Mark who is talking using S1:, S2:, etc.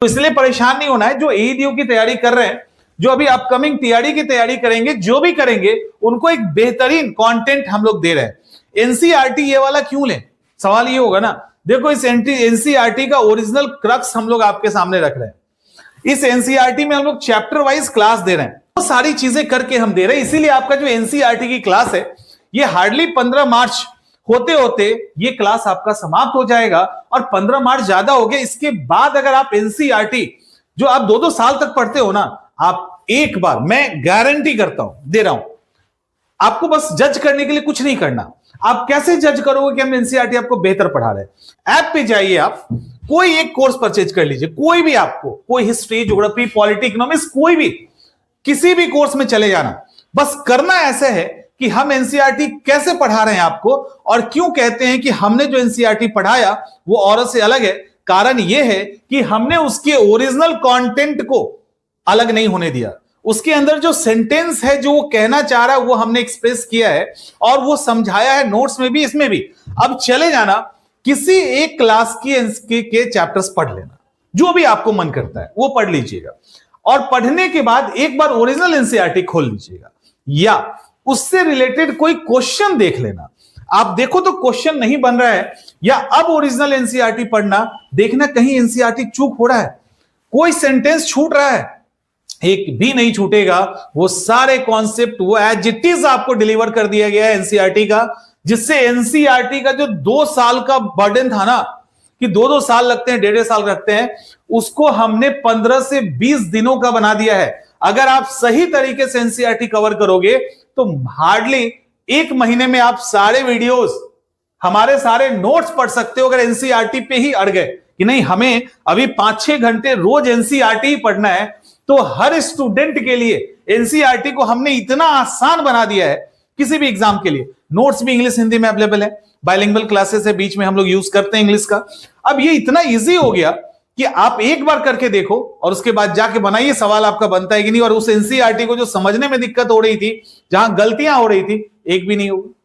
S1: तो इसलिए परेशान नहीं होना है। जो एईडीओ की तैयारी कर रहे हैं, जो अभी अपकमिंग टीआरडी की तैयारी करेंगे, जो भी करेंगे, उनको एक बेहतरीन कंटेंट हम लोग दे रहे हैं। एनसीईआरटी ये वाला क्यों लें? सवाल ये होगा ना। देखो, इस एनसीईआरटी का ओरिजिनल क्रक्स हम लोग आपके सामने रख रहे हैं। इस एनसीईआरटी में हम लोग चैप्टर वाइज क्लास दे रहे हैं, वो सारी चीजें करके हम दे रहे हैं। इसीलिए आपका जो एनसीईआरटी की क्लास है, ये हार्डली 15 मार्च होते होते ये क्लास आपका समाप्त हो जाएगा। और 15 मार्च ज्यादा हो गया, इसके बाद अगर आप एनसीईआरटी जो आप 2-2 साल तक पढ़ते हो ना, आप एक बार, मैं गारंटी करता हूं, दे रहा हूं, आपको बस जज करने के लिए कुछ नहीं करना। आप कैसे जज करोगे कि हम एनसीईआरटी आपको बेहतर पढ़ा रहे हैं? ऐप पे जाइए, आप कोई एक कोर्स परचेज कर लीजिए, कोई भी, आपको कोई हिस्ट्री, ज्योग्राफी, पॉलिटी, इकोनॉमिक्स, कोई भी, किसी भी कोर्स में चले जाना। बस करना ऐसे है कि हम एनसीईआरटी कैसे पढ़ा रहे हैं आपको, और क्यों कहते हैं कि हमने जो एनसीईआरटी पढ़ाया वो औरों से अलग है। कारण यह है कि हमने उसके ओरिजिनल कंटेंट को अलग नहीं होने दिया। उसके अंदर जो सेंटेंस है, जो वो कहना चाह रहा है, वो हमने एक्सप्रेस किया है और वो समझाया है नोट्स में भी, इसमें भी। अब चले जाना, किसी एक क्लास के चैप्टर्स पढ़ लेना, जो भी आपको मन करता है वो पढ़ लीजिएगा, और पढ़ने के बाद एक बार ओरिजिनल एनसीईआरटी खोल लीजिएगा, या उससे रिलेटेड कोई क्वेश्चन देख लेना। आप देखो तो क्वेश्चन नहीं बन रहा है, या अब ओरिजिनल एनसीईआरटी पढ़ना, देखना कहीं एनसीईआरटी चूक हो रहा है, कोई सेंटेंस छूट रहा है। एक भी नहीं छूटेगा, वो सारे कॉन्सेप्ट वो एज इट इज आपको डिलीवर कर दिया गया है एनसीईआरटी का। जिससे एनसीईआरटी का जो 2 साल का बर्डन था ना, कि 2-2 साल लगते हैं, 1.5 साल लगते हैं, उसको हमने 15 से 20 दिनों का बना दिया है। अगर आप सही तरीके से एनसीईआरटी कवर करोगे तो हार्डली 1 महीने में आप सारे वीडियोस, हमारे सारे नोट्स पढ़ सकते हो। अगर एनसीईआरटी पे ही अड़ गए कि नहीं, हमें अभी 5-6 घंटे रोज एनसीईआरटी ही पढ़ना है, तो हर स्टूडेंट के लिए एनसीईआरटी को हमने इतना आसान बना दिया है। किसी भी एग्जाम के लिए नोट्स भी इंग्लिश हिंदी में अवेलेबल है, बाइलिंगुअल क्लासेस है, बीच में हम लोग यूज करते हैं इंग्लिश का। अब ये इतना इजी हो गया कि आप एक बार करके देखो और उसके बाद जाके बनाइए, सवाल आपका बनता है कि नहीं। और उस एनसीईआरटी को जो समझने में दिक्कत हो रही थी, जहां गलतियां हो रही थी, एक भी नहीं होगी।